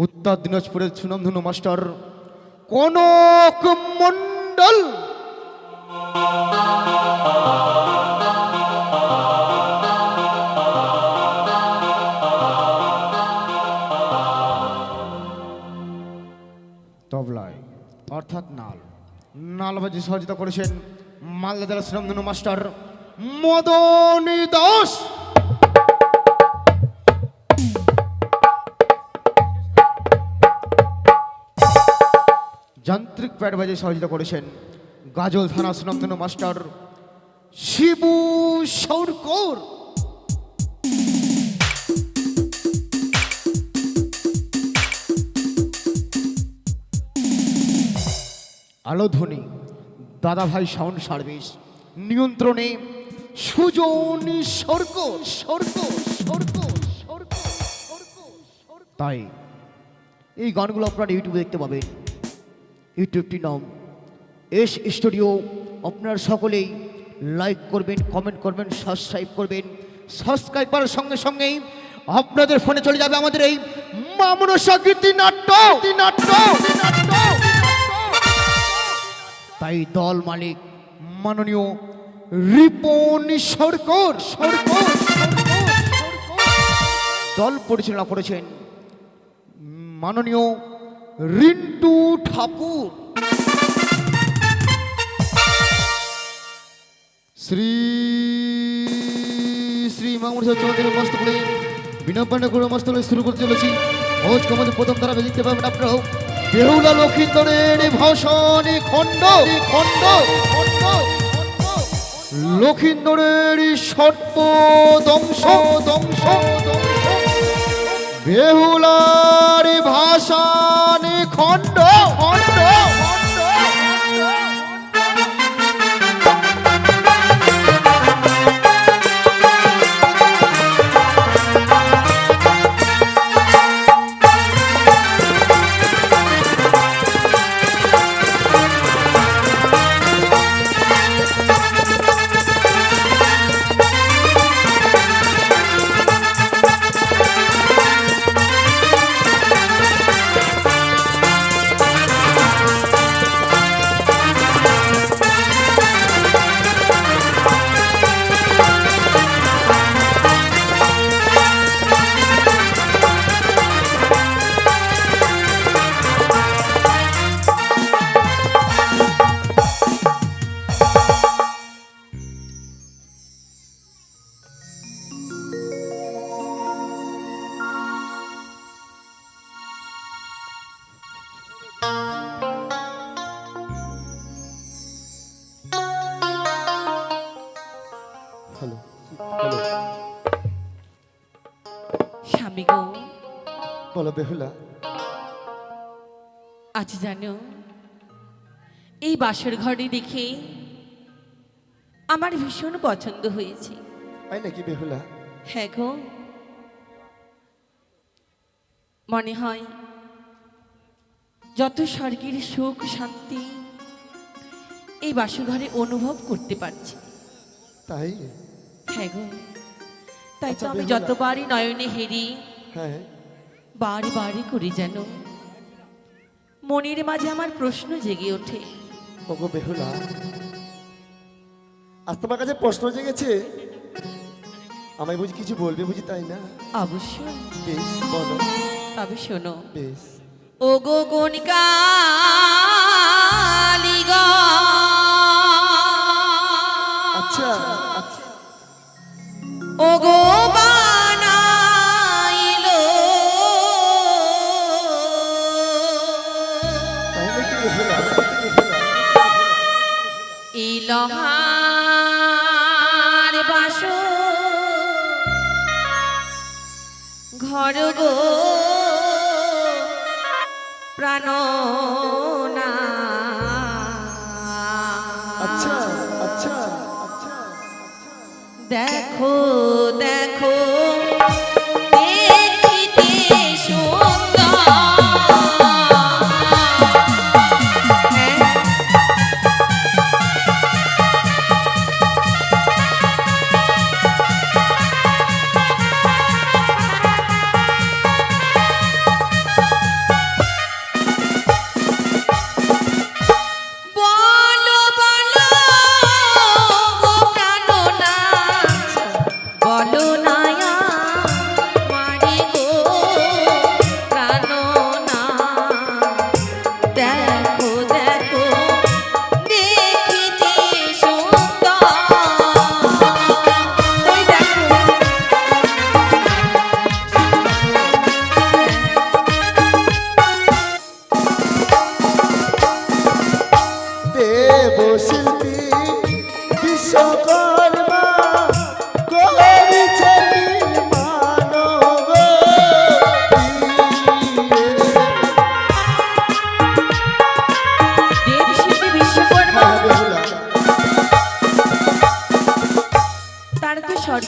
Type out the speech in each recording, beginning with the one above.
উত্তর দিনাজপুরের সুনামধন্য মাস্টার কনক মণ্ডল। তবলায় অর্থাৎ নালবাজি সহযোগিতা করেছেন মালদা জেলার সুনামধন্য মাস্টার মদনী দাস। যান্ত্রিক প্যাড বাজে সহযোগিতা করেছেন গাজল থানা সুনামধন্য মাস্টার শিবু সরকার। আলোধ্বনি দাদাভাই সাউন্ড সার্ভিস নিয়ন্ত্রণে সুজন সরকার। তাই এই গানগুলো আপনারা ইউটিউবে দেখতে পাবেন। ইউটিউবটি নাম এস স্টুডিও। আপনারা সকলেই লাইক করবেন, কমেন্ট করবেন, সাবস্ক্রাইব করবেন। সাবস্ক্রাইব করার সঙ্গে সঙ্গেই আপনাদের ফোনে চলে যাবে আমাদের এই মামনসা গীতি নাট্য। তাই দল মালিক মাননীয় রিপন সরকার দল পরিচালনা করেছেন মাননীয় রিন্টু ঠাকুর। শ্রী শ্রী মামনসা চৌধুরী মস্তবলে বিনা পান্ডা করে মস্তবলে শুরু করতে চলেছি। ভোজ কমাদের প্রথম ধারা দেখতে পাবেন আপনারাও বেহুলা লক্ষিন্দরের ভাষণ খণ্ড লক্ষিন্দরের সর্প দংশ বেহুলার ভাষণ খণ্ড। স্বামী গো, বলো বেহুলা। আজ জানো এই বাসর ঘরে দেখে আমার ভীষণ পছন্দ হয়েছে। তাই নাকি বেহুলা? হ্যাঁ গো, মনে হয় যত স্বর্গের সুখ শান্তি এই বাসর ঘরে অনুভব করতে পারছি। তাই? হ্যাঁ গো, তাই তো আচ্ছা আমি বেহুলা। যতবারই নয়নে হেরি হ্যাঁ, বারবারই করি যেন মনের মাঝে আমার প্রশ্ন জেগে ওঠে। ওগো বেহুলা, আজ তোমার কাছে প্রশ্ন জেগেছে, আমায় বুঝি কিছু বলবে বুঝি, তাই না? অবশ্যই। বেশ বলো। তবে শোনো। বেশ। ও গো গণিকালি গো, আচ্ছা আচ্ছা। ও গো বানাইলো তাই নাকি বেহুলা? এই লোহার বাসো ঘর গো প্রাণনা। আচ্ছা আচ্ছা আচ্ছা। দেখো দেখো দেখিতে সুন্দর।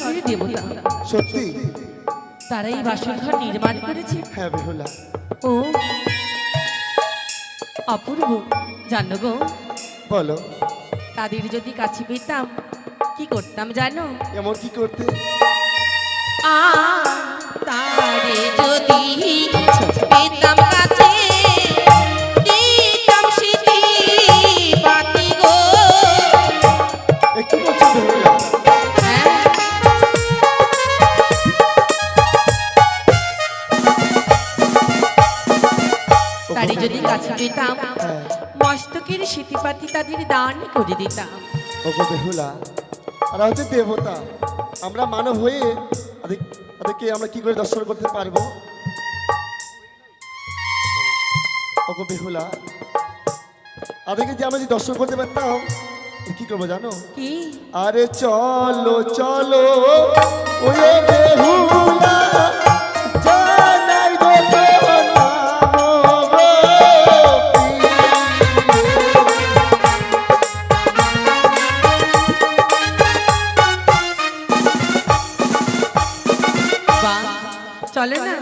সরাসরি দেবতা, সত্যি? তারা এই বাসর ঘর নির্মাণ করেছে। হ্যাঁ বেহুলা। ও অপূর্ব, জানো গো, বলো। তাদের যদি কাছে পেতাম কি করতাম জানো? এমন কি করতে? তারে যদি পেতাম কাছে দিতাম সিঁথি বাতি গো। কি বলছো বেহুলা? হ্যাঁ, তারে যদি কাছে পেতাম হ্যাঁ। মস্তকের সিঁথিপাতি তাদের দান করে দিতাম। ওগো বেহুলা, ওরা হচ্ছে দেবতা, আমরা মানব হয়ে ওদেরকে আমরা কি করে দর্শন করতে পারবো? ওগো বেহুলা, ওদেরকে যে আমরা যদি দর্শন করতে পারতাম কি করবো জানো? কি? আরে চলো চলো ওরে বেহুলা, জানাই গো তোর নাম গো বা চলে না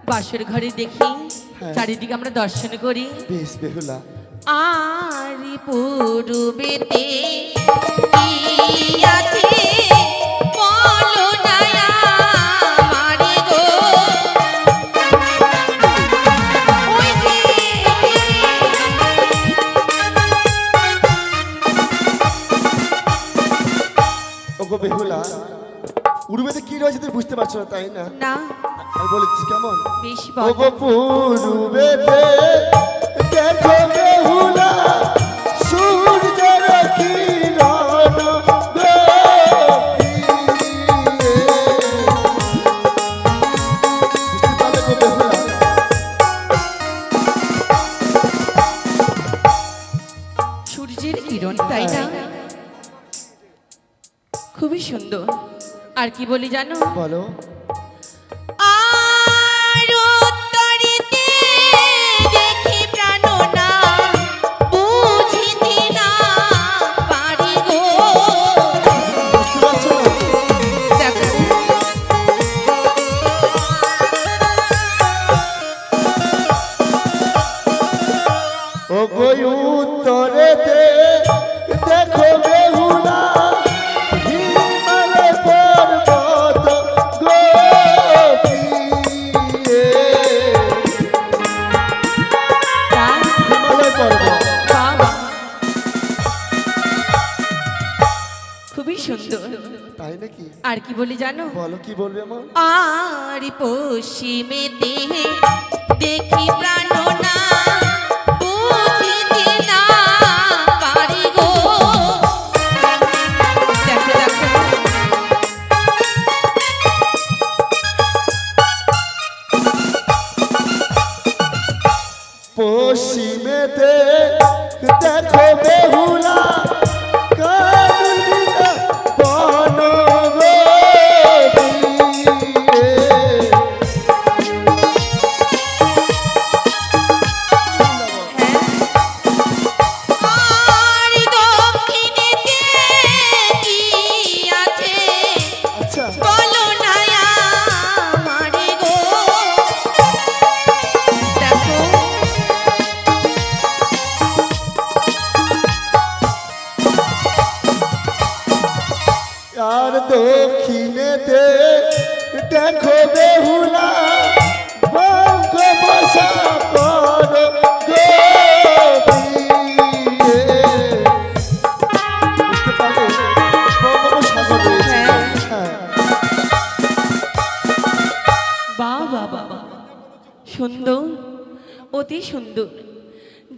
বাসর ঘরে দেখি, হ্যাঁ। চারিদিকে আমরা দর্শন করি। বেশ বেহুলা। আরি পূর্বেতে কি আছে বলো না আমারে গো। ওই যে ওগো বেহুলা, উড়বেতে কি রয়েছে তুমি বুঝতে পারছো না তাই না? না, আমি বলেছি কেমন? বেশ ওগো বলো। পূর্বেতে দেখো বেহুলা, সূর্যের কিরণ গভীরে। বুঝতে পারলে গো বেহুলা? সূর্যের কিরণ, তাই না? খুবই সুন্দর। আর কি বলি জানো? বলো। আর উত্তরেতে দেখি প্রাণনা বুঝিতে না পারি গো। বুঝতে পারছো না? দেখো ওগো উত্তরেতে দেখো বেহুলা, হিমালয় পর্বত গভীরে। তাই? হিমালয় পর্বত। বাবা, খুবই সুন্দর। তাই নাকি? আর কি বলি জানো? বলো, কি বলবে আমার? আর পশ্চিমেতে দেখি প্রাণনা বুঝিতে না পারি গো। দেখো দেখো পশ্চিমেতে দেখো বেহুলা, কানবিনা বন গভীরে। আর দক্ষিণেতে কি আছে আচ্ছা, বলো না আমারে গো। দেখো আর দক্ষিণেতে দেখো বেহুলা, বঙ্গোপসাগর গভীরে। বুঝতে পারলে? বঙ্গোপসাগর রয়েছে। হ্যাঁ। হ্যাঁ। বাহ বাহ বাহ বাহ, সুন্দর, অতি সুন্দর,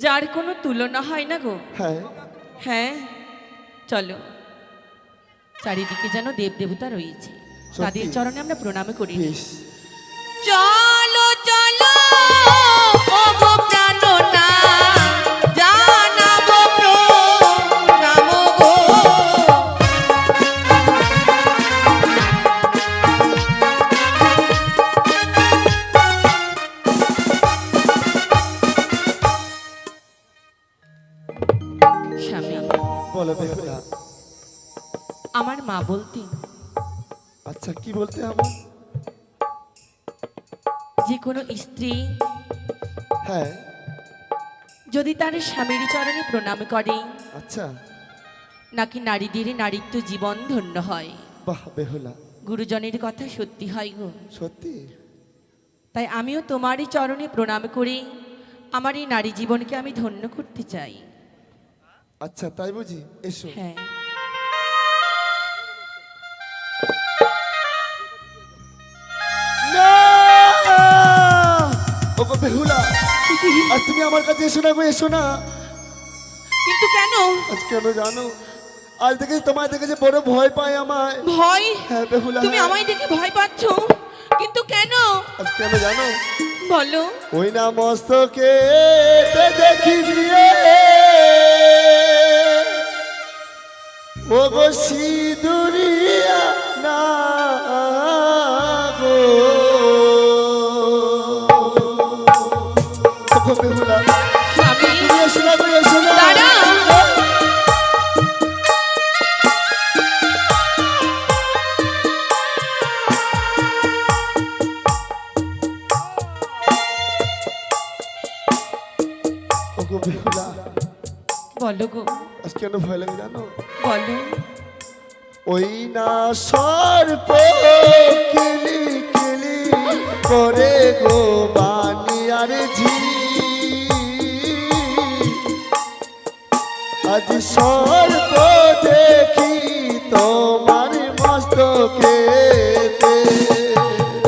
যার কোনো তুলনা হয় না গো। হ্যাঁ। হ্যাঁ, চলো, চারিদিকে যেন দেব দেবতা রয়েছে, তাদের চরণে আমরা প্রণাম করি। বেশ। চলো চলো ওগো প্রাণনা জানাবো প্রণাম গো। স্বামী, বলো বেহুলা। আমার মা বলতেন আচ্ছা কি বলতে হবে? যে কোনো স্ত্রী হ্যাঁ। যদি তার স্বামীর চরণে প্রণাম করে, আচ্ছা। নাকি নারীদের নারীত্ব জীবন ধন্য হয়। বাহ বেহুলা, গুরুজনের কথা সত্যি হয় গো। সত্যি? তাই আমিও তোমারই চরণে প্রণাম করে আমার এই নারী জীবনকে আমি ধন্য করতে চাই। আচ্ছা তাই বুঝি, এসো। হ্যাঁ, না! ওগো বেহুলা, আর তুমি আমার কাছে এসো না গো, এসো না। কিন্তু কেন? আজ কেন জানো? আজ থেকে তোমায় দেখে যে বড় ভয় পায় আমায়। ভয়? হ্যাঁ বেহুলা, তুমি হ্যাঁ। আমায় দেখে ভয় পাচ্ছ? কিন্তু কেন আজ কেন জানো? বলো। ওই না মস্তকে দেখি বিয়ে, ও গো সিঁদুরিয়া না গো। ওগো বেহুলা, স্বামী, তুমি এসো না গো, এসো না। দাঁড়াও। ওগো বেহুলা, বলো গো, আজ কেন ভয় লাগে জানো? বলো। ওই না সর্প কিলি কিলি করে গো বানিয়ার ঝি, আজ সর্প দেখি তোমার মস্তকে।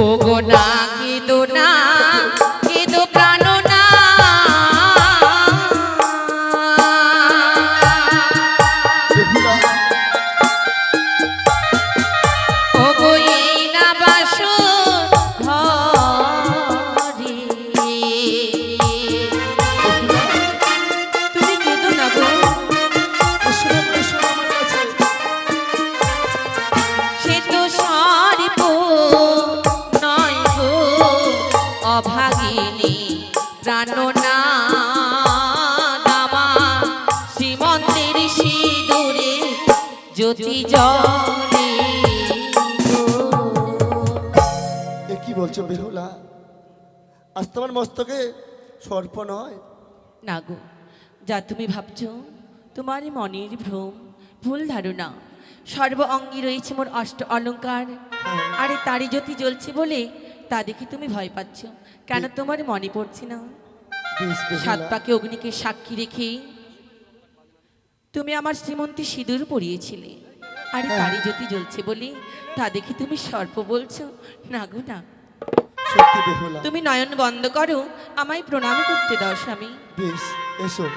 ও গো না কেঁদো না, কেঁদো প্রাণ না। বেহুলা, ও গো এই না বাসর ঘরে। তুমি কেঁদো না গো, এসো না গো, এসো না আমার কাছে। সে তো সর্প নয় গো অভাগিনী প্রাণনা দামা শ্রীমন্তের সিঁদুরে জ্যোতি জলে গো। এ কি বলছো বেহুলা? আজ তোমার মস্তকে সর্প নয়? না গো, যা তুমি ভাবছো তোমার মনের ভ্রম, ভুল ধারণা। সর্ব অঙ্গে রয়েছে মোর অষ্ট অলঙ্কার, আরে তারই জ্যোতি জ্বলছে বলে তা দেখে তুমি ভয় পাচ্ছ। কেন তোমার মনে পড়ছে না? বেশ সাত বেহুলা, পাকে অগ্নিকে সাক্ষী রেখে তুমি আমার শ্রীমন্তী সিঁদুর পরিয়েছিলে, আরে তারই জ্যোতি জ্বলছে বলে তা দেখে তুমি সর্প বলছো। না গো না, সত্যি বেহুলা। তুমি নয়ন বন্ধ করো, আমায় প্রণাম করতে দাও স্বামী। বেশ, এসো।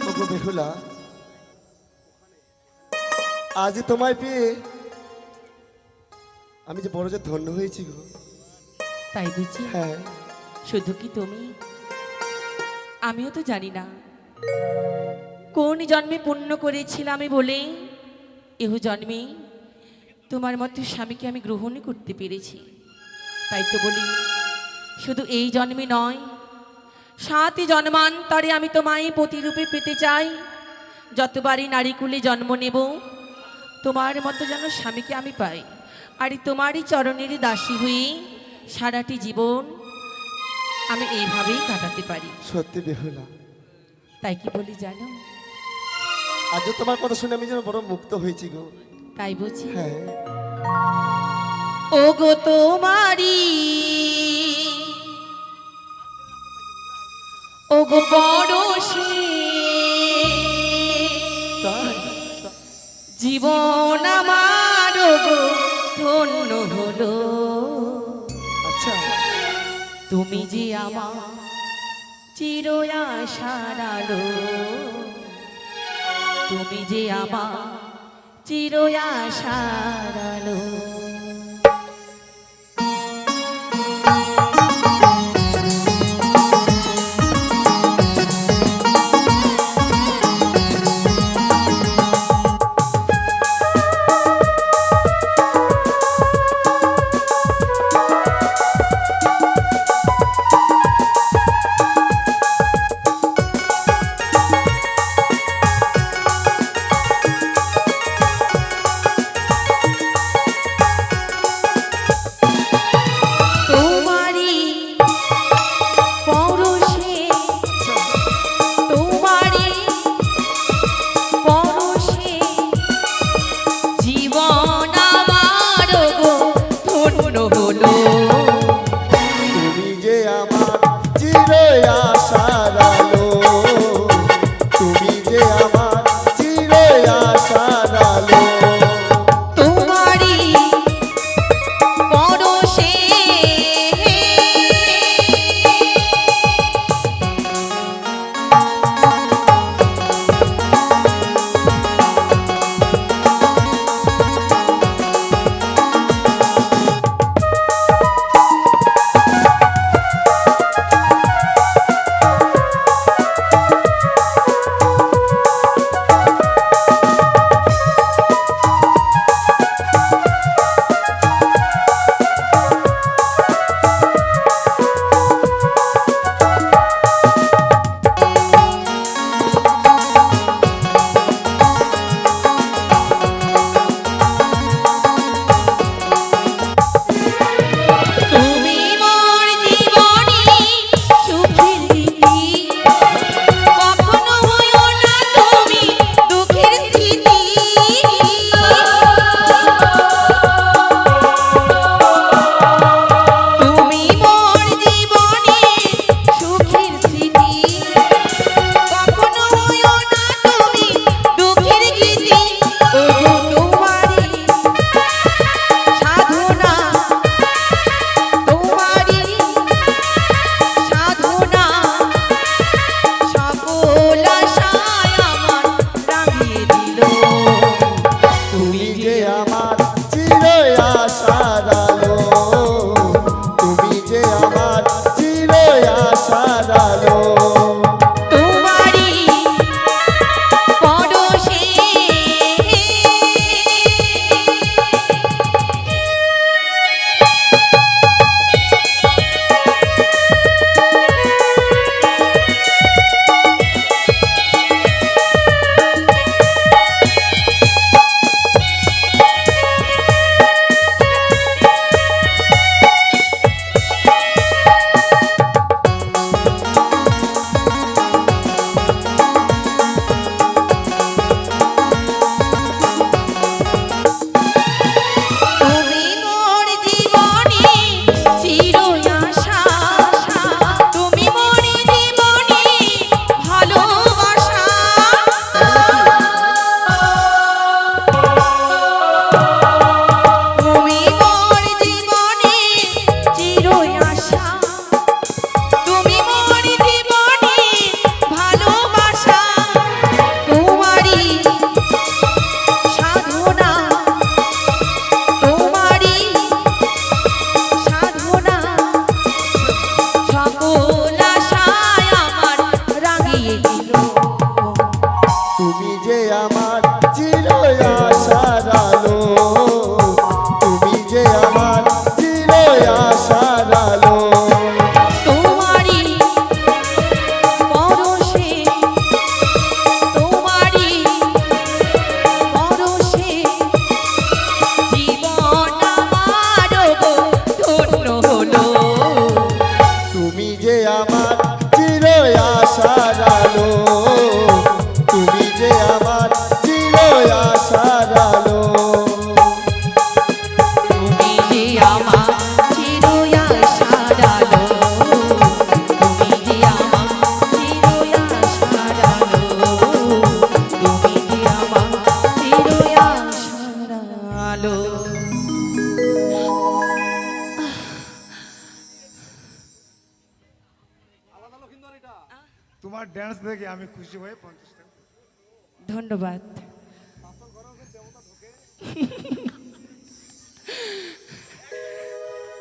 ওগো বেহুলা, আজ তোমায় পেয়ে আমি যে বড় যে ধন্য হয়েছি গো। তাই বুঝি? হ্যাঁ। শুধু কি তুমি, আমিও তো জানি না কোন জন্মে পুণ্য করেছিলাম আমি বলে এহ জন্মে তোমার মতো স্বামীকে আমি গ্রহণ করতে পেরেছি। তাই তো বলি, শুধু এই জন্মে নয়, 7 জন্মান্তরে আমি তোমায় প্রতিরূপে পেতে চাই। যতবারই নারীকুলে জন্ম নেব, তোমার মতো যেন স্বামীকে আমি পাই, আর তোমারই চরণের দাসী হয়ে সারাটি জীবন আমি এইভাবেই কাটাতে পারি। সত্যি বেহুলা, তাই কি বলি জানো? আজও তোমার কথা শুনে আমি যেন বড় মুক্ত হয়েছি গো। তাই বুঝি? হ্যাঁ। ও গো তোমারি, ও গো পরশে তাই? জীবন আমার গো ধন্য হলো। আচ্ছা। তুমি যে আমার চির আশার আলো, তুমি যে আমার চির আশার আলো। তোমার ড্যান্স দেখে আমি খুশি হয়ে 50 টাকা। ধন্যবাদ।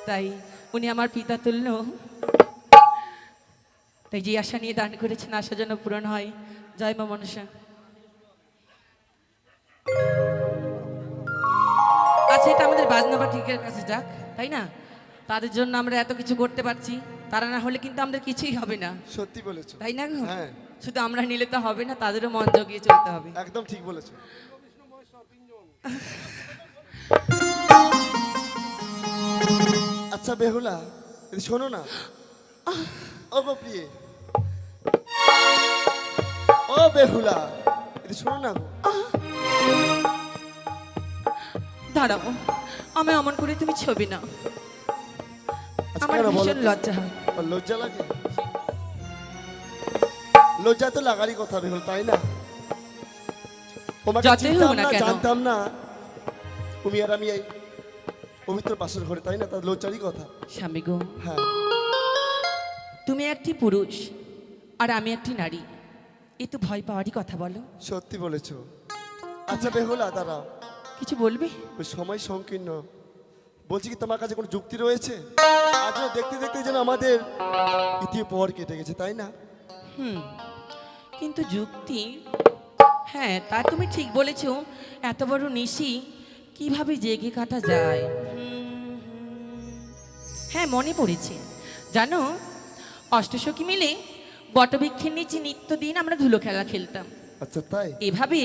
তাই উনি আমার পিতা তুল্য, তাই যে আশা নিয়ে দান করেছেন আশা যেন পূরণ হয়। জয় মা মনসা। আচ্ছা, এটা আমাদের বাজনা বাটিকের কাছে যাক, তাই না? তাদের জন্য আমরা এত কিছু করতে পারছি, তারা না হলে কিন্তু আমাদের কিছুই হবে না, সত্যি বলেছো। তাই না গো? হ্যাঁ। শুধু আমরা নিলে তো হবে না, তাদেরও মন জগিয়ে চলতে হবে। একদম ঠিক বলেছো। আচ্ছা বেহুলা, এই শোনো না। ও গো প্রিয়ে, ও বেহুলা, এই শোনো না গো। দাঁড়াবো, আমি অমন করে তুমি ছবি না, আচ্ছা, আমার কেন বলো ভীষণ তো? লজ্জা হয়। আর লজ্জা লাগে? লজ্জা তো লাগারই কথা বেহুল, তাই না? তোমাকে যতই চিনতাম হোক না না, কেন। জানতাম না তুমি আর আমি এই পবিত্র বাসর ঘরে, তাই না? তার লজ্জারই কথা। স্বামী গো, হ্যাঁ, তুমি একটি পুরুষ আর আমি একটি নারী, এ তো ভয় পাওয়ারই কথা। বলো, সত্যি বলেছো। আচ্ছা বেহুলা, দাঁড়াও, কিছু বলবে? ওই সময় সংকীর্ণ, বলছি কি তোমার কাছে কোনো যুক্তি রয়েছে? আজও দেখতে দেখতে যেন আমাদের ইতিপর কেটে গেছে, তাই না? কিন্তু যুক্তি, হ্যাঁ তা তুমি ঠিক বলেছ। এত বড় নিশি কিভাবে জেগে কাটা যায়? হ্যাঁ, মনে পড়েছে। জানো, অষ্টসখী মিলে বটবৃক্ষের নিচে নিত্যদিন আমরা ধুলো খেলা খেলতাম। আচ্ছা তাই? এভাবে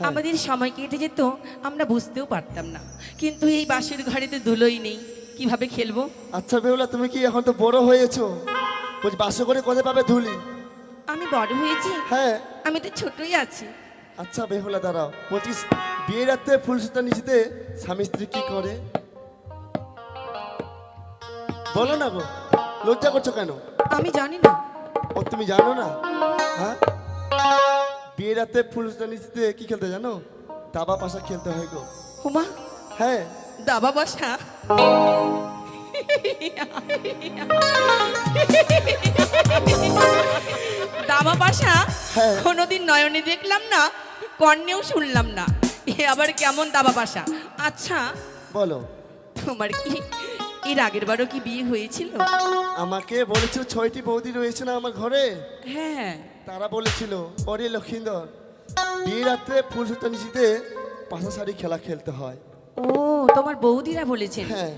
আমাদের সময় কেটে যেত, আমরা বুঝতেও পারতাম না। কিন্তু এই বাসের ঘরে তো ধুলোই নেই, কিভাবে খেলবো? আচ্ছা বেহুলা, তুমি কি এখন তো বড় হয়েছো? বলছি বাসর করে কোথায় পাবে ধুলি? আমি বড় হয়েছি, হ্যাঁ। আমি তো ছোটই আছি। আচ্ছা বেহুলা দাঁড়াও, বলছি বিয়ের রাতে ফুলসুতা নিচেতে স্বামী স্ত্রী কি করে বলো না গো, লজ্জা করছো কেন? আমি জানি না। ও তুমি জানো না? হ্যাঁ, বিয়ের রাতে ফুলসুতা নিচেতে কি খেলতে জানো? দাবা পাশা খেলতে হয় গো। হুমা, হ্যাঁ। দাবা বসা? দাবা পাশা হ্যাঁ। কোনোদিন নয়নে দেখলাম না, কর্ণেও শুনলাম না, এ আবার কেমন দাবা পাশা? আচ্ছা, বলো। তোমার কি এর আগের বারও কি বিয়ে হয়েছিল? আমাকে বলেছিল 6টি বৌদি রয়েছে না আমার ঘরে, হ্যাঁ। তারা বলেছিল ওরে লক্ষিন্দর, বিয়ের রাত্রে ফুলসুতা নিচেতে পাশা শাড়ি খেলা খেলতে হয়। ও, তোমার বৌদিরা বলেছেন? হ্যাঁ।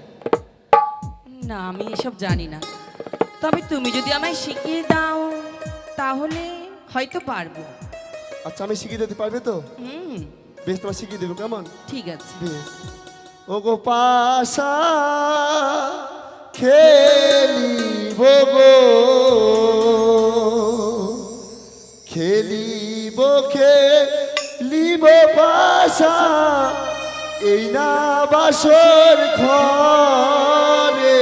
না, আমি এসব জানি না। তবে তুমি যদি আমায় শিখিয়ে দাও তাহলে হয়তো পারবো। আচ্ছা, আমি শিখিয়ে দিতে পারবে তো? হুম, বেশ, তোমার শিখিয়ে দেবো, কেমন? ঠিক আছে। বেশ। ও গো পাশা খেলিব গো, খেলিব খেলিব পাশা, এই না বাসর ঘরে।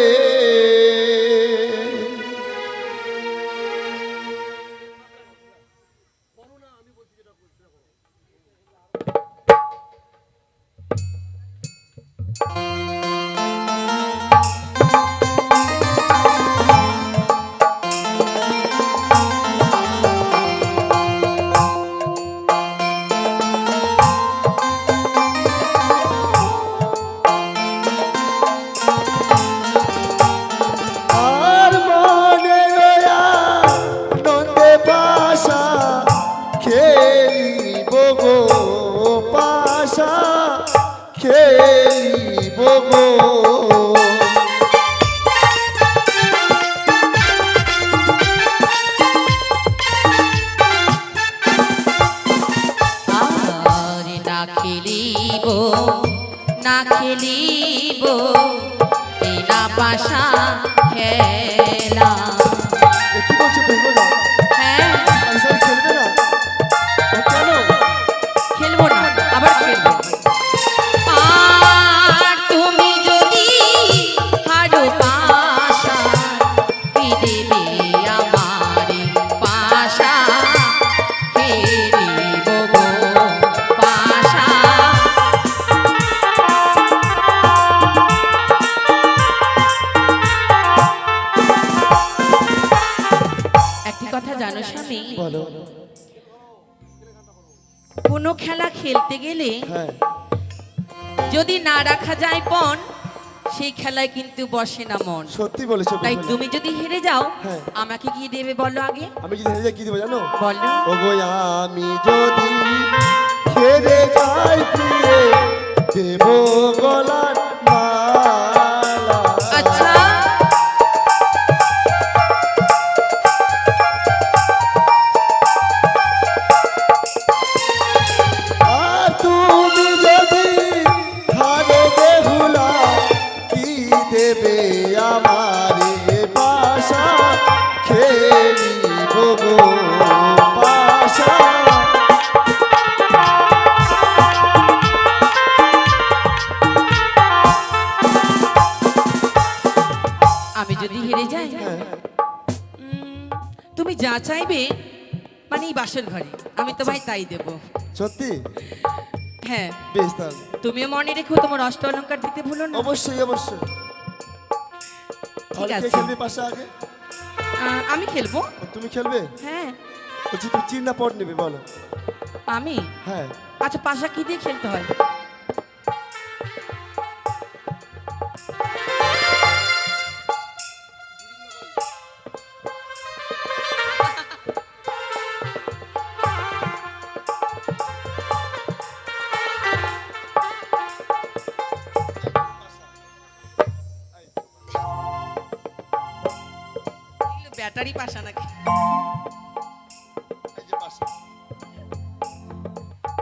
আর মনে রয়া নন্দে পাশা খেলিব গো, পাশা খেলিব গো। আর না খেলিব, না খেলিব এই না পাশা খেলা। এ কি বলছো বেহুলা? হ্যাঁ, পাশা খেলবে না? ও কেন? খেলবো না, আবার খেলবো। আর তুমি যদি হারো পাশা, কি দেবে আমারে পাশা? খেলিব গো পাশা। জানি বলো। কোনো খেলা খেলতে গেলে হ্যাঁ যদি না রাখা যায় পণ, সেই খেলায় কিন্তু বসে না মন। সত্যি বলেছো তাই বেহুলা। তুমি যদি হেরে যাও, হ্যাঁ। আমাকে কি দেবে বলো আগে? আমি যদি হেরে যাই কি দেবো জানো? বলো। ওগো আমি যদি হেরে যাই প্রিয়ে দেব গলার মালা। আচ্ছা, আর তুমি যদি হারো বেহুলা কি দেবে আমারে পাশা খেলিব গো পাশা। আমি যদি হেরে যাই, হ্যাঁ তুমি যা চাইবে মানে এই বাসর ঘরে, আমি তোমায় তাই দেব। সত্যি? হ্যাঁ, বেশ তাহলে তুমিও মনে রেখো তোমার অষ্ট অলংকার দিতে ভুলো না। অবশ্যই অবশ্যই। ঠিক তাহলে কে আছে। খেলবে পাশা আগে? আমি খেলবো। ও, তুমি খেলবে? হ্যাঁ, বলছি তুমি চিন্তা পট নেবে বলো। আমি। হ্যাঁ আচ্ছা, পাশা কি দিয়ে খেলতে হয়? এগুলো ব্যাটারি পাশা নাকি? এই যে পাশা।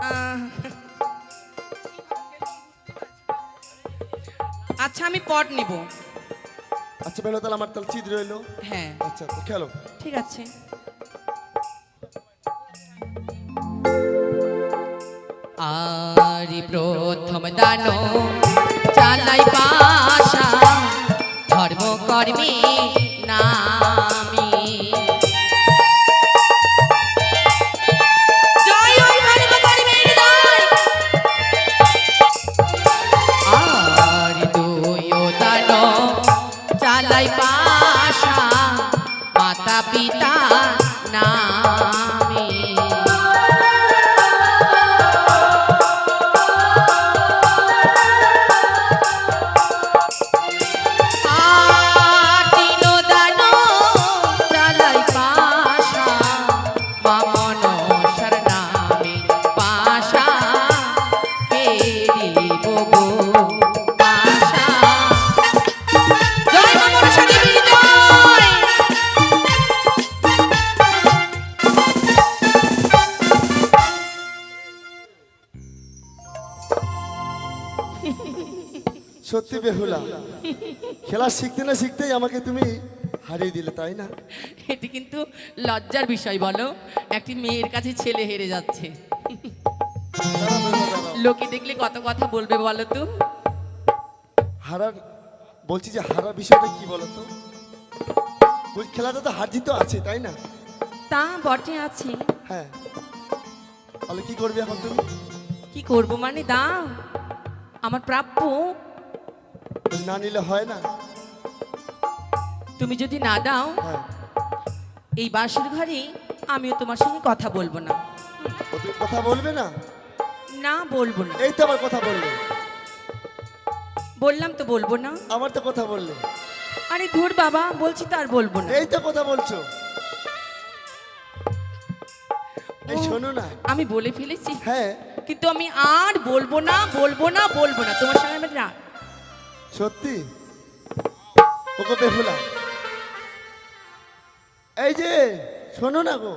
আহ, আচ্ছা, আমি পট নিব। আচ্ছা বেলো তাহলে আমার তাহলে চিত রইলো। হ্যাঁ, আচ্ছা তো খেলো। ঠিক আছে। আরি প্রথম দানো চালাই পাশা, ধর্ম কর্মে নামি। জয় ওই ধর্ম কর্মের জয়। আরি দুই দানো চালাই পাশা, মাতা পিতা নামে। তিনো দানো চালাই পাশা, মা মনসার নামে পাশা খেলিব গো পাশা। জয় মা মনসা দেবীর জয়। সত্যি বেহুলা, খেলা শিখতে না শিখতেই আমাকে তুমি হারিয়ে দিলে তাই না? এটি কিন্তু লজ্জার বিষয় বলো, একটি মেয়ের কাছে ছেলে হেরে যাচ্ছে। দাঁড়াও, বেহুলা, দাঁড়াও। লোকে দেখলে কত কথা বলবে বলো তো। হারার বলছি যে হারার বিষয়টা কি বলতো? ওই খেলাটা তো হার জিত আছে তাই না? তা বটে আছে। হ্যাঁ তাহলে কি করবে এখন তুমি? কি করব মানে দাও, আমার প্রাপ্য। না নিলে হয় না। তুমি যদি না দাও, হ্যাঁ এই বাসর ঘরে আমিও তোমার সঙ্গে কথা বলবো না। ও তুমি কথা বলবে না? না, বলবো না। এই তো আমার কথা বললে। বললাম তো বলবো না। আমার তো কথা বললে। আরে ধুর বাবা, বলছি তো আর বলবো না। এই তো কথা বলছো। এই শোনো না। আমি বলে ফেলেছি, হ্যাঁ কিন্তু আমি আর বলবো না, বলবো না, বলবো না তোমার সঙ্গে। আমি রাগ। সত্যি? ওগো বেহুলা, এই যে শোনো না গো,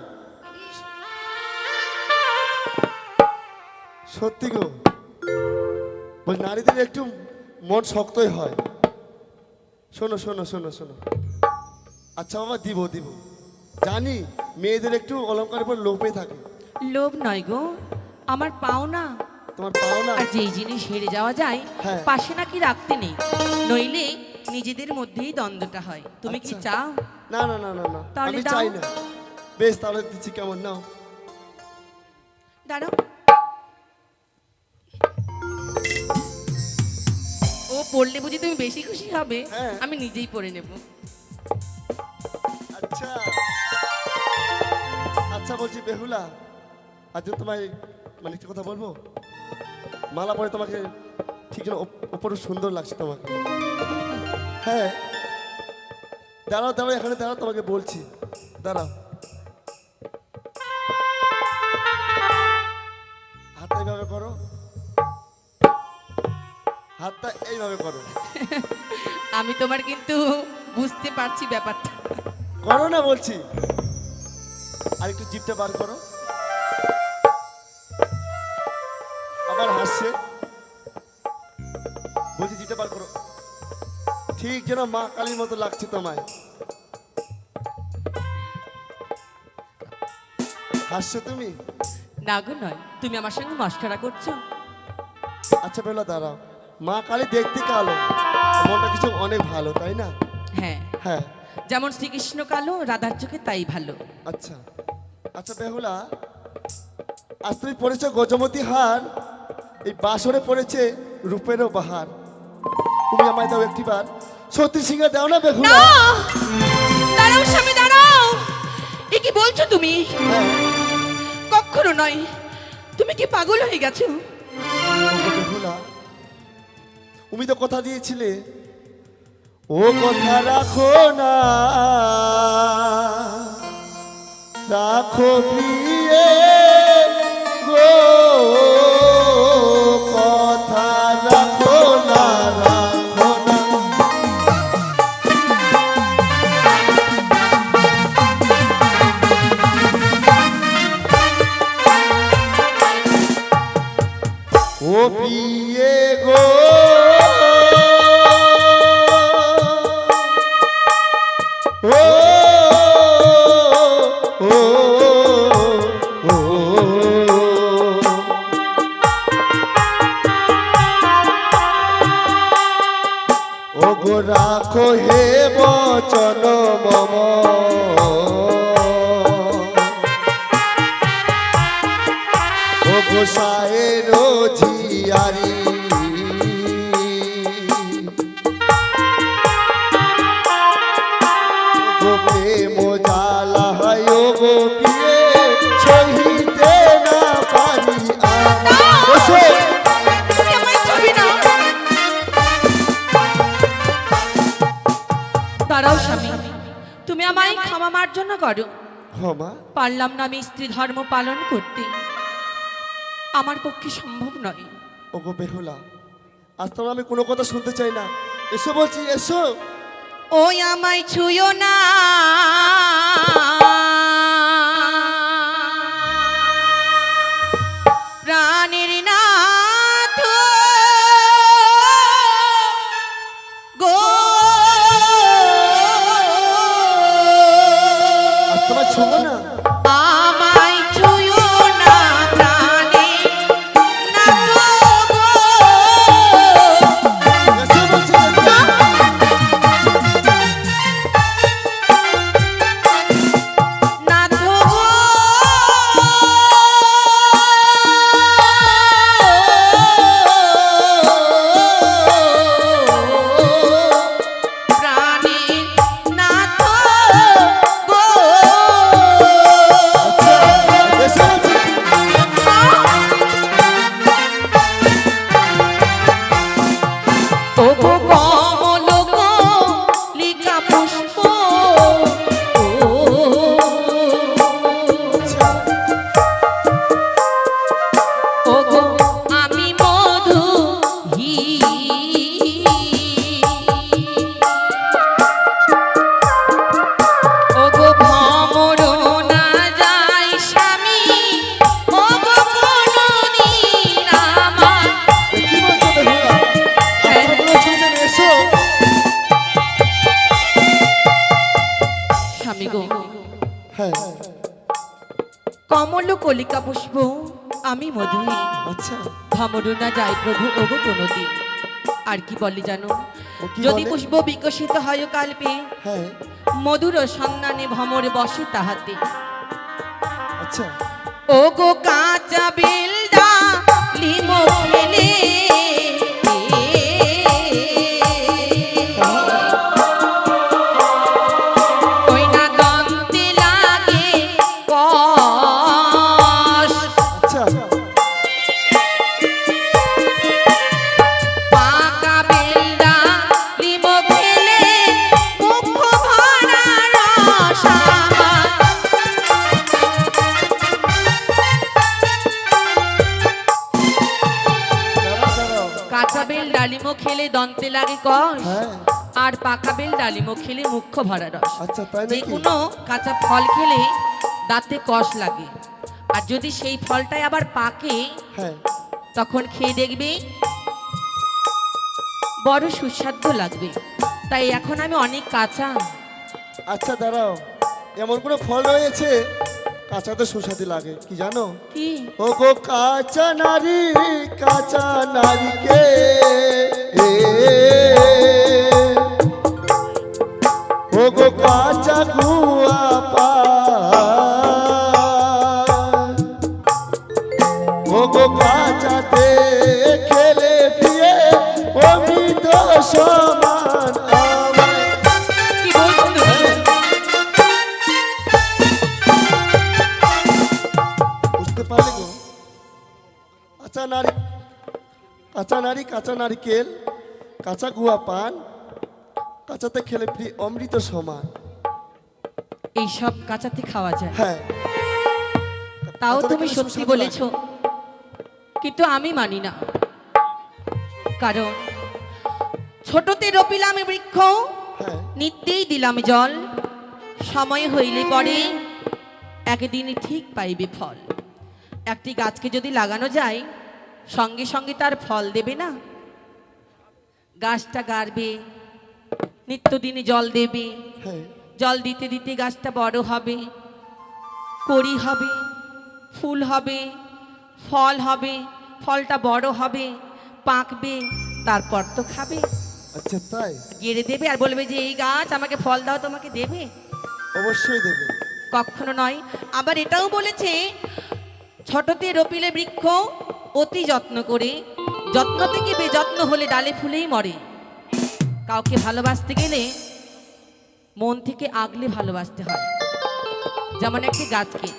সত্যি গো, বল নারীদের একটু মন শক্তই হয়। শোনো শোনো শোনো শোনো। আচ্ছা বাবা, দিব দিব, জানি মেয়েদের একটু অলঙ্কারের উপর লোভে থাকে। লোভ নয় গো, আমার পাওনা। তোমার পাও না? আর যেই জিনিস হেরে যাওয়া যায়, হ্যাঁ। পাশে নাকি রাখতে নেই, নইলে নিজেদের মধ্যেই দ্বন্দ্বটা হয়। তুমি কি আচ্ছা। চাও? না না না না না, তাহলে আমি দাও। চাই না। বেশ তাহলে দিচ্ছি, কেমন নাও? দাঁড়াও। ও পড়লে বুঝি তুমি বেশি খুশি হবে? হ্যাঁ। আমি নিজেই পড়ে নেব। আচ্ছা বলছি বেহুলা, আজ তোমায় মানে একটা কথা বলবো, মালা পরে তোমাকে ঠিক যেন ওপরে সুন্দর লাগছে তোমাকে। হ্যাঁ, দাঁড়াও দাঁড়াও, এখানে দাঁড়াও, তোমাকে বলছি, দাঁড়াও। হাতটা এইভাবে করো, হাতটা এইভাবে করো। আমি তোমার কিন্তু বুঝতে পারছি ব্যাপারটা। করো না বলছি, আর একটু জিভটা বার করো, আবার হাসছে, বলছি জিভটা বার করো, ঠিক যেন মা কালীর মতো লাগছে তোমায়। হাসছো তুমি? না গো নয়, তুমি আমার সঙ্গে মস্করা করছো। আচ্ছা বেলা দাঁড়াও, মা কালী দেখতে কালো, মনটা কিছু অনেক ভালো, তাই না? হ্যাঁ, হ্যাঁ। যেমন শ্রীকৃষ্ণ কালো, রাধার চোখে তাই ভালো। আচ্ছা আচ্ছা বেহুলা, আজ তুমি পড়েছো গজমতি হার, এই বাসরে পড়েছে রূপেরও বাহার। তুমি আমায় দাও একটিবার সত্যি সিংহা দাও না বেহুলা। না, দাঁড়াও স্বামী, দাঁড়াও। এ কি বলছো তুমি? হ্যাঁ, কখনো নয়। তুমি কি পাগল হয়ে গেছো? ওগো বেহুলা, তুমি তো কথা দিয়েছিলে, ও কথা রাখো না, রাখো প্রিয়ে গো, কথা রাখো না, রাখো না। ও প্রিয়ে গো, ও ও ও ও গো রাখো হে বচন মম, ও গোসায়ের ঝিয়ারি, গো প্রেম জালা হয় ও গো প্রিয়ে, সহিতে না পারি বসে। তুমি আমায় ছবি না। দাঁড়াও স্বামী, তুমি আমায় ক্ষমা মার্জনা করো। ক্ষমা? পারলাম না আমি স্ত্রী ধর্ম পালন করতে, আমার পক্ষে সম্ভব নয়। ও গো বেহুলা, আজ তো আমি কোনো কথা শুনতে চাই না, এসো বলছি, এসো। ওই আমায় ছুঁয়ো না, প্রাণের নাথ গো, আজ তোমার ছোঁবো না। আমায় ছুঁয়ো না, প্রাণের নাথ গো। এসো বলছি বেহুলা। নাথ গো, প্রাণের নাথ গো। এসো বলছি। ও গো কমল গো লিকা পুষ্প, ও ও গো আমি মধু ও গো ভ্রমর না যাই স্বামী, ও গো কোনদিন আমার। কি বলছো বেহুলা? হ্যাঁ। আপনারা শুনছেন, এসো। স্বামী গো, হ্যাঁ, কমল কলিকা পুষ্প আমি মধুই, আচ্ছা। ভ্রমর না যাই প্রভু ওগো কোনদিন। আর কি বলে জানো, ও কি যদি বলে? পুষ্প বিকশিত হয় কাল্পে, হ্যাঁ, মধুর সন্ধানে ভ্রমর বসে তাহাতে। আচ্ছা। ও গো কাঁচা বেলদা লিম ফেলে, ওই না দন্তে লাগে কর। খেলে দন্তে লাগে কষ, হ্যাঁ। আর পাকা বেল ডালিমও খেলে মুখ্য ভরা রস। আচ্ছা তাই যে নাকি? কোনো কাঁচা ফল খেলে দাঁতে কষ লাগে, আর যদি সেই ফলটাই আবার পাকে হ্যাঁ। তখন খেয়ে দেখবে বড় সুস্বাদু লাগবে। তাই এখন আমি অনেক কাঁচা। আচ্ছা দাঁড়াও, এমন কোনো ফল রয়েছে কাঁচাতে সুস্বাদু লাগে, কি জানো? কি? ও গো কাঁচা নারীকে ও গো কাঁচা গুয়া পান, ও গো কাঁচাতে খেলে পিয়ে অমৃত সমান আমায়। কি বলছো তুমি? বুঝতে পারলে গো? কাঁচা নারিকেল, কাঁচা গুয়া পান, কাঁচাতে খেলে প্রিয় অমৃত সমান। এইসব কাঁচাতে খাওয়া যায়, হ্যাঁ, তাও কাঁচাতে তুমি খেলে সত্যি সুস্বাদু বলেছ, কিন্তু আমি মানি না। কারণ ছোটতে রপিলাম বৃক্ষ, হ্যাঁ, নিত্যেই দিলাম জল, সময় হইলে পরে একদিন ঠিক পাইবে ফল। একটি গাছকে যদি লাগানো যায় সঙ্গে সঙ্গে তার ফল দেবে না। গাছটা গাড়বে, নিত্যদিনই জল দেবে, হ্যাঁ, জল দিতে দিতে গাছটা বড় হবে, কড়ি হবে, ফুল হবে, ফল হবে, ফলটা বড় হবে, পাকবে, তারপর তো খাবে। আচ্ছা তাই? গেড়ে দেবে আর বলবে যে এই গাছ আমাকে ফল দাও, তোমাকে দেবে? অবশ্যই দেবে। কখনো নয়। আবার এটাও বলেছে ছোটতে রপিলে বৃক্ষ অতি যত্ন করে, যত্ন থেকে বেযত্ন হলে ডালে ফুলেই মরে। কাউকে ভালোবাসতে গেলে মন থেকে আগলে ভালোবাসতে হয়। যেমন একটি গাছকে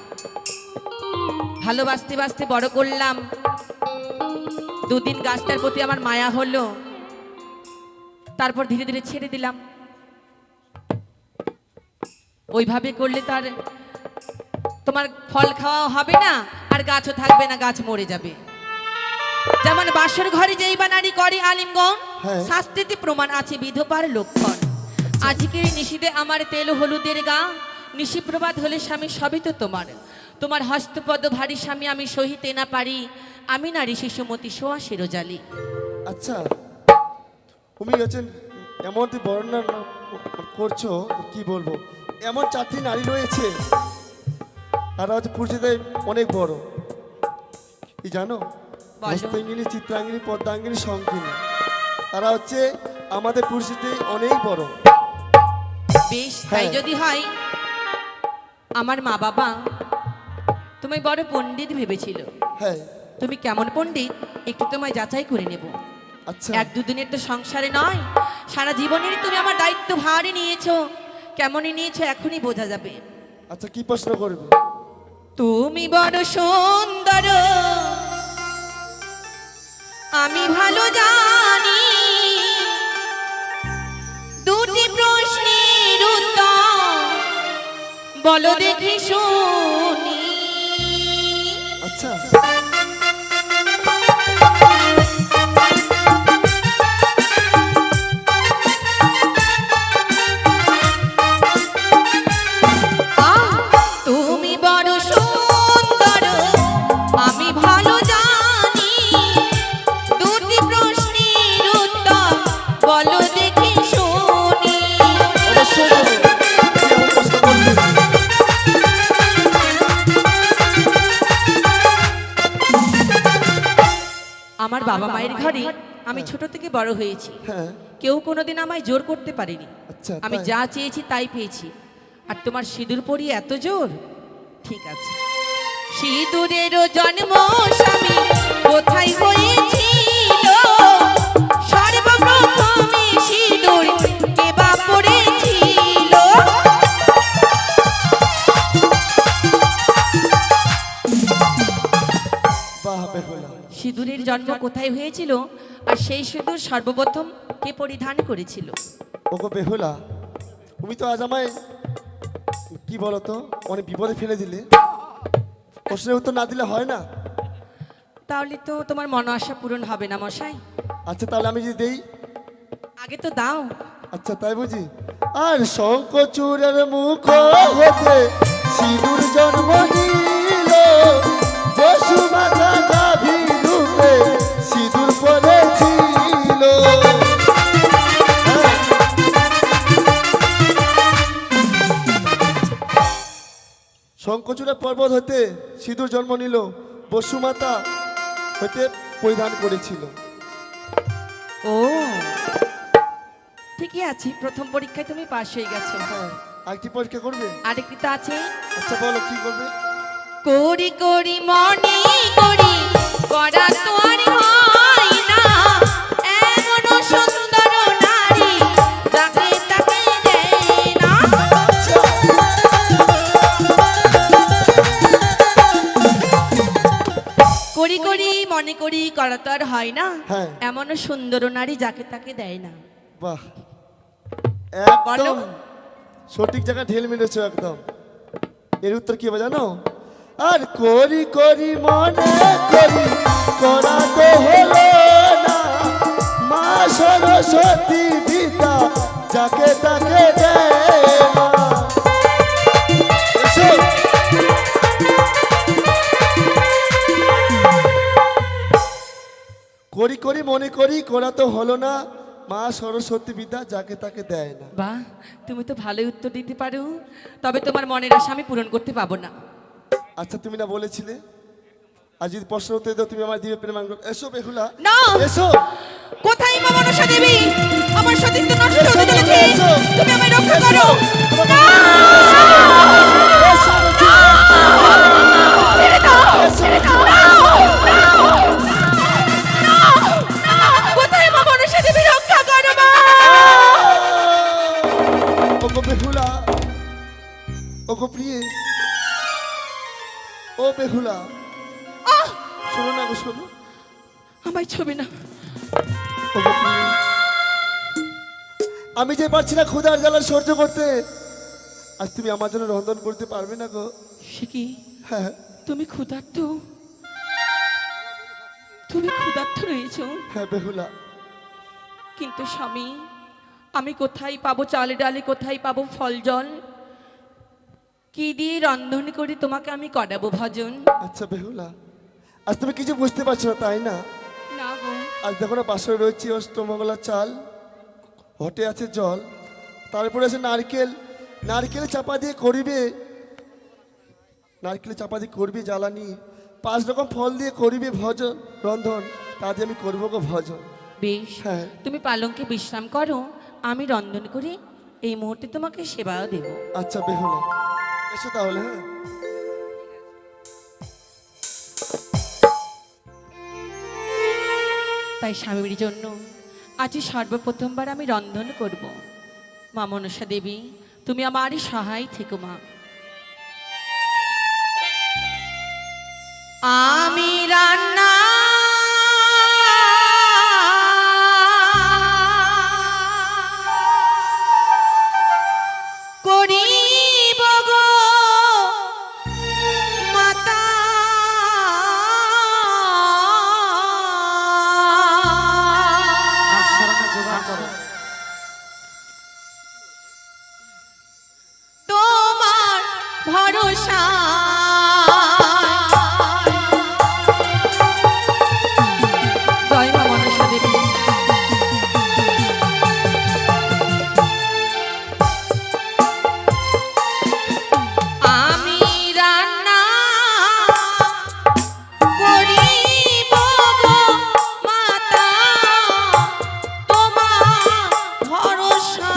ভালোবাসতে বাসতে বড় করলাম, দুদিন গাছটার প্রতি আমার মায়া হলো, তারপর ধীরে ধীরে ছেড়ে দিলাম। ওইভাবে করলে তার তোমার ফল খাওয়া হবে না, আর গাছও থাকবে না, গাছ মরে যাবে। যেমন বাসর ঘরে যেই বা নারী করে আলিঙ্গন, হ্যাঁ। শাস্ত্রেতে প্রমাণ আছে বিধবার লক্ষণ। আজকের নিশিতে আমার তেল হলুদের গা, নিশি প্রবাদ হলে স্বামী সবই তো তোমার। তোমার হস্তপদ ভারী স্বামী আমি সহিতে না পারি, আমি নারী শিশুমতি সোয়া শিরোজালি। আচ্ছা, তুমি হচ্ছেন এমন বর্ণনা করছো, কি বলবো, এমন 4টি নারী রয়েছে, আর হচ্ছে পুরুষদের অনেক বড়, কি জানো? বলো। হস্তাঙ্গিনী, চিত্রাঙ্গিনী, পদ্মাঙ্গিনী, শঙ্কিনী, তারা হচ্ছে আমাদের পুরুষদের অনেক বড়। বেশ, তাই হ্যাঁ। যদি হয়, আমার মা বাবা তুমি বড় পণ্ডিত ভেবেছিল। হ্যাঁ, তুমি কেমন পণ্ডিত একটু তোমায় যাচাই করে নেব। আচ্ছা, এক দুদিনের তো সংসারে নয়, সারা জীবনের তুমি আমার দায়িত্ব ভারী নিয়েছো। কেমনই নিয়েছো এখনই বোঝা যাবে। আচ্ছা, কি প্রশ্ন করবে? তুমি বড় সুন্দর আমি ভালো জানি, দুটি প্রশ্নের উত্তর বলো দেখি শুনি। আচ্ছা, তুমি বড় সুন্দর আমি ভালো জানি, দুটি প্রশ্নের উত্তর বলো দেখি শুনি। অবশ্যই বলবো। কি এমন প্রশ্ন করবে? আমার বাবা মায়ের ঘরে আমি ছোট থেকে বড় হয়েছি। হ্যাঁ, কেউ কোনোদিন আমায় জোর করতে পারেনি। আচ্ছা, আমি তাই? যা চেয়েছি তাই পেয়েছি। আর তোমার সিঁদুর পরিয়ে এত জোর, ঠিক আছে। সিঁদুরেরও জন্ম স্বামী কোথায় হয়েছিল, সর্বপ্রথমে সিঁদুর কে বা পড়েছিল। বাহ, বেহুলা। সিঁদুরের জন্ম কোথায় হয়েছিল, আর সেই সিঁদুর সর্বপ্রথম কে পরিধান করেছিল? ওগো বেহুলা, তুমি তো আজ আমায় কি বলতো অনেক বিপদে ফেলে দিলে। প্রশ্নের উত্তর না দিলে হয় না। তাহলে তো তোমার মন আশা পূরণ হবে না মশাই। আচ্ছা, তাহলে আমি যদি দেই আগে তো দাও। আচ্ছা তাই বুঝি। আর শঙ্খচূড়ের মুখ হতে সিঁদুর জন্ম নিল, বসুমাতা গাভী রূপে সিঁদুর পড়েছিল। শঙ্খচূড়ের পর্বত হতে সিঁদুর জন্ম নিল, বসুমাতা হতে পরিধান করেছিল। ও ঠিকই আছে, প্রথম পরীক্ষায় তুমি পাশ হয়ে গেছো। হ্যাঁ, আরেকটি পরীক্ষা করবে? আরেকটি তো আছে। আচ্ছা বলো কি করবে? করি করি মনে করি করা তো আর হয় না, এমন সুন্দর নারী যাকে তাকে দেয় না। করি করি মনে করি করা তো আর হয় না, হ্যাঁ। এমন সুন্দর নারী যাকে তাকে দেয় না। বাহ, বলো। একদম সঠিক জায়গায় ঢেল মেরেছো একদম। এর উত্তর কি হবে জানো? আর করি করি মনে করি করা তো হলো না, মা সরস্বতী পিতা যাকে তাকে দেয় না। এসো। করি করি মনে করি করা তো হলো না, মা সরস্বতী বিদ্যা যাকে তাকে দেয় না। বাহ, তুমি তো ভালোই উত্তর দিতে পারো, তবে তোমার মনের আশা আমি পূরণ করতে পাবো না। আচ্ছা তুমি না বলেছিলে আজ যদি প্রশ্ন উত্তর দাও তুমি আমার দিবে প্রেম। এসো বেহুলা, না। এসো। কোথায় মা মনসা দেবী? আমার সতীত্ব নষ্ট এসো, হতে চলেছে, এসো। তুমি আমায় রক্ষা করো। না! এসো, ছেড়ে দাও, এসো। ছেড়ে দাও। কোথায় মা মনসা দেবী? রক্ষা করো মা। ওগো বেহুলা, ওগো প্রিয়ে, ও বেহুলা, শোনো না গো, শোনো। আমায় ছবি না। ওগো প্রিয়ে, আমি যে পারছি না ক্ষুধার জ্বালা সহ্য করতে, আজ তুমি আমার জন্য রন্ধন করতে পারবে না গো? সে কি, হ্যাঁ তুমি ক্ষুধার্ত? তুমি ক্ষুধার্ত রয়েছো? হ্যাঁ বেহুলা। কিন্তু স্বামী, আমি কোথায় পাবো চালে ডালে, কোথায় পাবো ফল জল? কি দিয়ে রন্ধন করে তোমাকে আমি করাবো ভজন? আচ্ছা বেহুলা, আজ তুমি কিছু বুঝতে পারছো না তাই না? না গো। আজ দেখো না পাশে রয়েছে অষ্টমঙ্গলার চাল, হটে আছে জল, তারপরে আছে নারকেল, নারকেলে চাপা দিয়ে করিবে, নারকেলে চাপা দিয়ে করবি জ্বালানি, 5 রকম ফল দিয়ে করিবে ভজন রন্ধন, তা দিয়ে আমি করবো গো ভজন। বেশ, হ্যাঁ। তুমি পালঙ্কে বিশ্রাম করো, আমি রন্ধন করে এই মুহূর্তে তোমাকে সেবাও দেব। আচ্ছা বেহুলা, এসো তাহলে। হ্যাঁ তাই স্বামীর জন্য আজ সর্বপ্রথমবার আমি রন্ধন করব। মা মনসা দেবী, তুমি আমারই সহায় থেকো মা। আমি রান্না করিব গো মাতা, তোমার ভরসা জয় মা মনসা দেবী। আমি রান্না করিব গো মাতা, তোমার ভরসা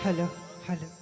হ্যালো হ্যালো